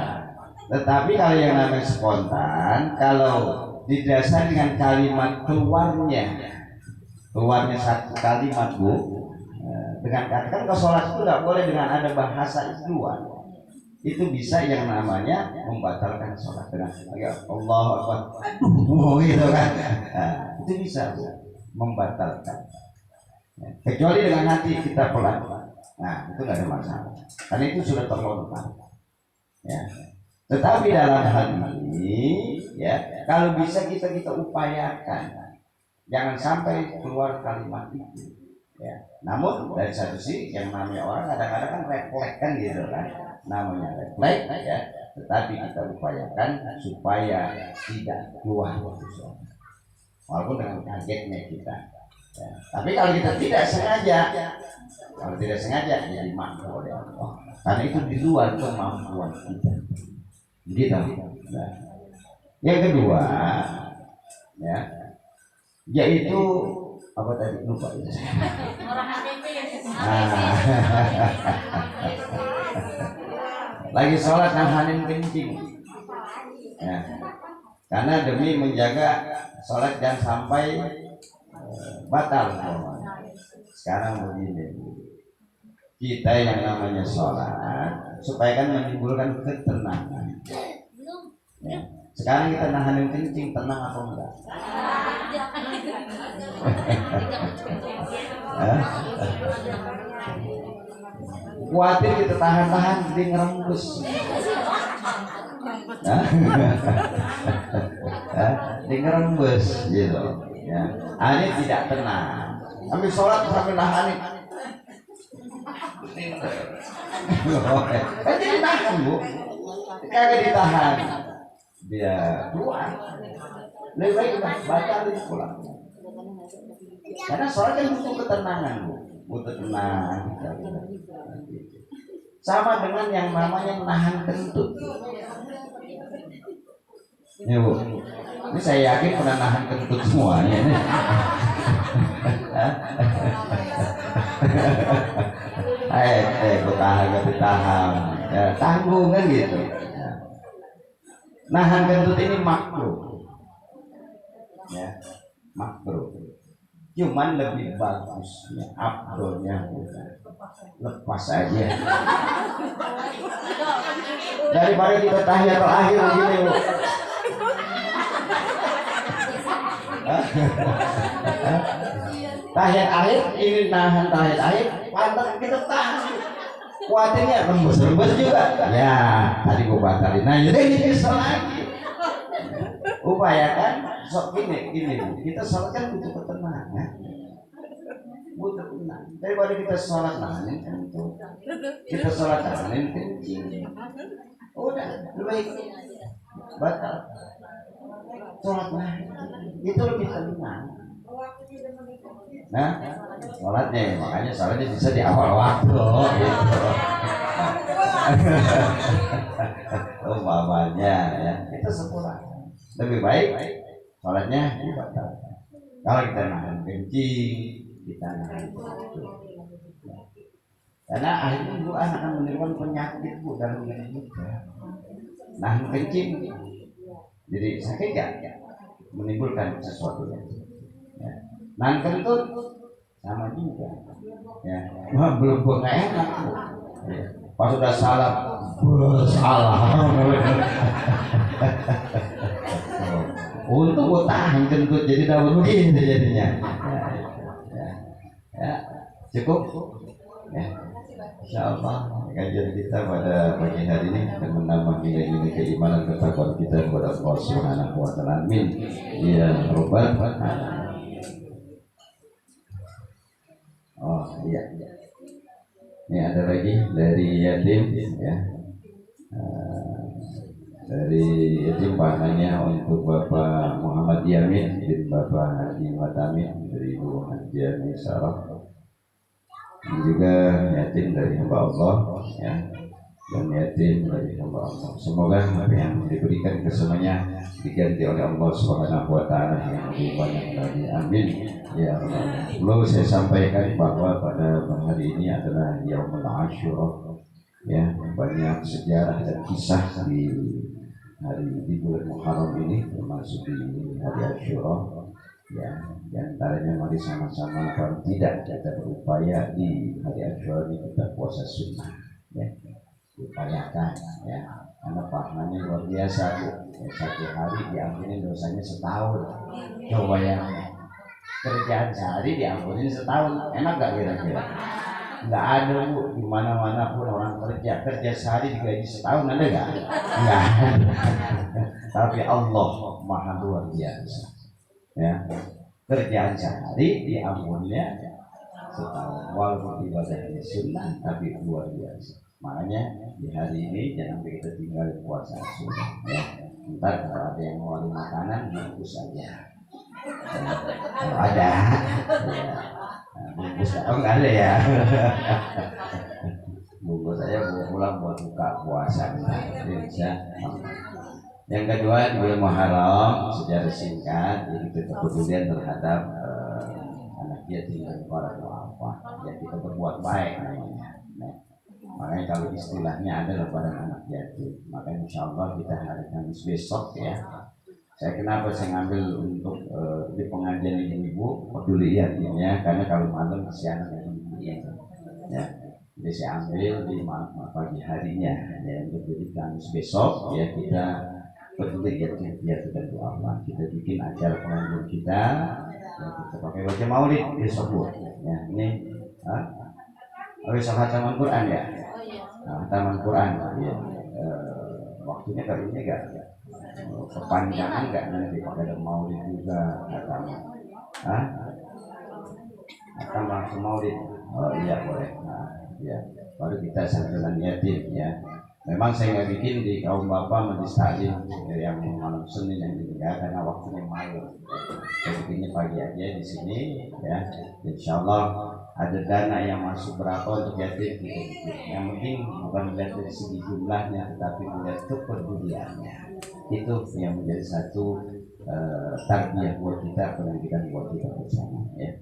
Tetapi kalau yang namanya spontan, kalau didasari dengan kalimat keluarnya satu kalimat Bu. Dengan katakan kalau sholat itu nggak boleh dengan ada bahasa luar. Itu bisa yang namanya membatalkan sholat dengan Allah Akbar, gitu kan. Itu bisa Bu, membatalkan. Kecuali dengan hati kita pelan-pelan. Nah, itu nggak ada masalah. Karena itu sudah terlontar. Ya. Tetapi dalam hal ini, ya, kalau bisa kita upayakan, jangan sampai keluar kalimat itu. Ya. Namun dari satu sisi yang namanya orang kadang-kadang kan refleks kan gitu kan, namanya refleks ya. Tetapi kita upayakan supaya tidak keluar itu, walaupun dengan kagetnya kita. Ya. Tapi kalau kita tidak sengaja, jadi mampu oleh Allah. Karena itu di luar kemampuan kita. Gitu. Nah. Yang kedua, ya, yaitu apa tadi lupa itu. Lagi sholat nahanin kencing. Ya. Karena demi menjaga sholat jangan sampai batal. Sekarang begini, kita yang namanya sholat supaya kan menimbulkan ketenangan. Ya. Sekarang kita nahanin kencing, tenang apa enggak? Khawatir kita tahan-tahan jadi ngerembes. Di ngerembes gitu ya. Ini tidak tenang. Ambil sholat sambil nahanin. Kan jadi tahan Bu. Kagak ditahan. Dia keluar. Lebih baik batalin pulang. Karena sholat kan butuh ketenangan Bu. Butuh tenang. Sama dengan yang namanya nahan kentut. Ya Bu. Ini saya yakin pernah nahan kentut semuanya. Gue tahan. Ya, tanggung kan gitu. Ya. Nahan kentut ini makruh. Ya, makruh. Cuman lebih bagusnya, afdolnya lepas aja. Daripada kita tahiyat akhir begini Bu. Tahiyat akhir ini nahan tahiyat akhir, pantat kita tahan. Kuatirnya rembes juga. Ya, tadi gua batalin. Nah, jadi ini kesel lagi. Upayakan sok gini. Kita sholat kan butuh ketenangan. Butuh tenang. Daripada kita sholat nahanin kentut. Kita sholat nahanin kencing. Udah, lebih batal. Sholat nahanin itu lebih tenang. Nah, sholatnya makanya sholatnya bisa di awal waktu gitu. Umpamanya ya, itu sempurna. Lebih baik sholatnya dibatalkan. Kalau kita nahan kencing, kita nahan itu. Karena akhirnya Bu akan menimbulkan penyakit Bu dalam hidup kita. Nahan kencing, jadi sakit gak? Menimbulkan sesuatu yang ya. Nahan kentut sama juga. Ya, belum nggak enak Bu. Ya. Pas sudah salah, salah. Untuk gue tahan kentut jadi daun begini jadinya. Ya. Cukup. Ya. Insyaallah kajian kita pada pagi hari ini akan menambah nilai-nilai keimanan ketakwaan kita kepada Allah Subhanahu wa taala. Amin. Ya Rabbal alamin. Oh iya. Ini ada lagi dari yatim ya. Dari yatim pahalanya untuk Bapak Muhammad Yamin dan Bapak Haji Matamin dari Ibu Haji Sarah. Dan juga yatim dari hamba Allah ya, dan yatim dari hamba Allah. Semoga apa yang diberikan ke semuanya diganti oleh Allah Subhanahu wa taala yang lebih banyak lagi. Amin ya Allah. Lalu saya sampaikan bahwa pada hari ini adalah Yaumul Asyura ya, banyak sejarah dan kisah di hari di bulan Muharram ini, termasuk di hari Asyura. Ya, di antaranya mari sama-sama paling tidak kita berupaya di hari Asyura ini kita puasa sunnah. Ya, upayakan ya, karena pahalanya luar biasa Bu. Ya, satu hari diampuni dosanya setahun. Coba yang kerjaan sehari diampuni setahun, enak gak kira-kira? Nggak ada Bu, di mana-mana pun orang kerja sehari digaji setahun, ada nggak? Nggak ada. Tapi Allah maha luar biasa. Ya, kerjaan sehari diampuninya setahun, walaupun ibadahnya sunnah tapi luar biasa. Makanya di hari ini jangan sampai kita tinggal puasa sunnah. Ya, ntar kalau ada yang mau makanan bungkus saja. Kalau ada, ya. Bungkus nggak ada ya. Bungkus saya bawa pulang buat buka puasa. Bisa. Yang kedua di bulan Muharram secara singkat, jadi kita kepedulian terhadap anak yatim dan para duafa. Ya kita berbuat baik namanya. Nah, makanya kalau istilahnya adalah pada anak yatim, maka insya Allah kita hari Kamis besok ya. Saya kenapa saya ngambil untuk di pengajian ibu-ibu peduli yatimnya, karena kalau malam masih anak yang ya, jadi saya ambil di pagi harinya ya, untuk jadi Kamis besok ya kita peduli yatim piatu dan duafa. Kita bikin acara pengajian kita ya, kita pakai baca maulid besok Bu ya, ini besok hataman Quran ya, hataman Quran ya. Waktunya kali ini enggak kepanjangan enggak, nanti pakai maulid juga atau langsung maulid. Oh iya boleh. Nah, ya baru kita santunan yatim ya. Memang saya nggak bikin di kaum bapak majelis taklim yang malam Senin yang ini ya, karena waktunya malam. Saya bikinnya pagi aja di sini ya. Insya Allah ada dana yang masuk berapa untuk yatim gitu. Yang penting bukan melihat dari segi jumlahnya, tetapi melihat kepeduliannya. Itu yang menjadi satu tarbiyah buat kita, pendidikan buat kita bersama ya.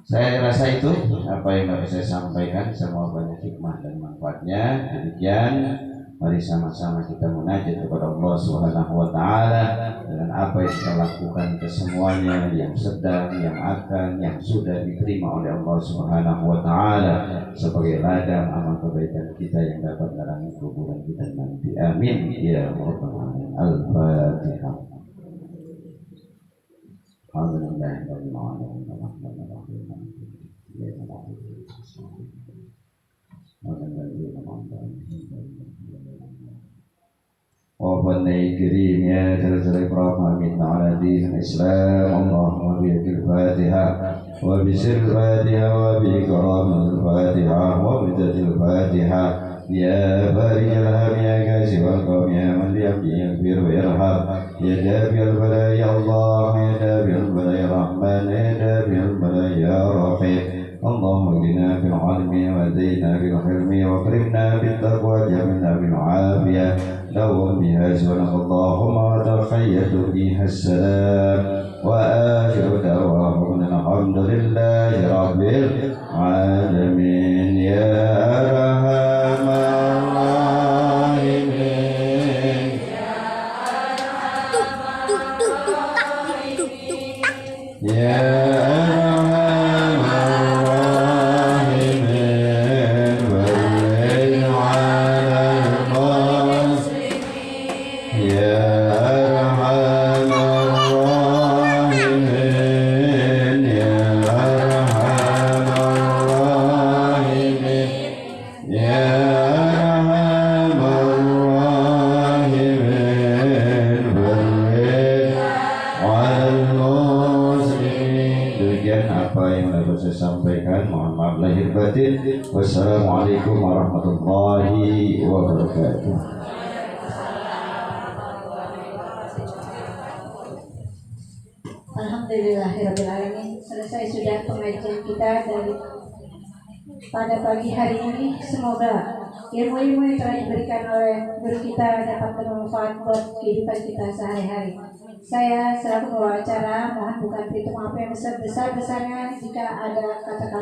Saya rasa itu apa yang dapat saya sampaikan, semua banyak hikmah dan manfaatnya. Demikian mari sama-sama kita munajat kepada Allah Subhanahu wa taala dengan apa yang kita lakukan kesemuanya, yang sedang, yang akan, yang sudah diterima oleh Allah Subhanahu wa taala sebagai ladang amal kebaikan kita yang dapat menerangi kuburan kita nanti. Amin ya rabbal alamin. Al-Fatihah. Alhamdulillahirabbil alamin. وفني كريم يا جل إكرام منا على دين الإسلام. اللهم بالفاتحة وبسر الفاتحة وبإكرام الفاتحة وبجد الفاتحة يا بارئ الهم يا كاشف القوم يا من يغفر ويرحم يا دافع البلاء يا الله يا دافع البلاء يا رحمن يا دافع البلاء يا رحيم. اللهم اهدنا في العلم وزينا في الحلم واكرمنا بالتقوى جعلنا بالعافية دوم بها سبحانك اللهم وتخيل فيها السلام وآخر دعواهم الحمد لله رب العالمين. يا أرحم الراحمين يا Wassalamualaikum warahmatullahi wabarakatuh. Alhamdulillahirrahmanirrahim. Selesai sudah pengajian kita dari pada pagi hari ini. Semoga ilmu-ilmu yang telah diberikan oleh guru kita dapat bermanfaat buat kehidupan kita sehari-hari. Saya selaku pembawa acara mohon bukan pintu maaf yang besar-besarnya jika ada kata-kata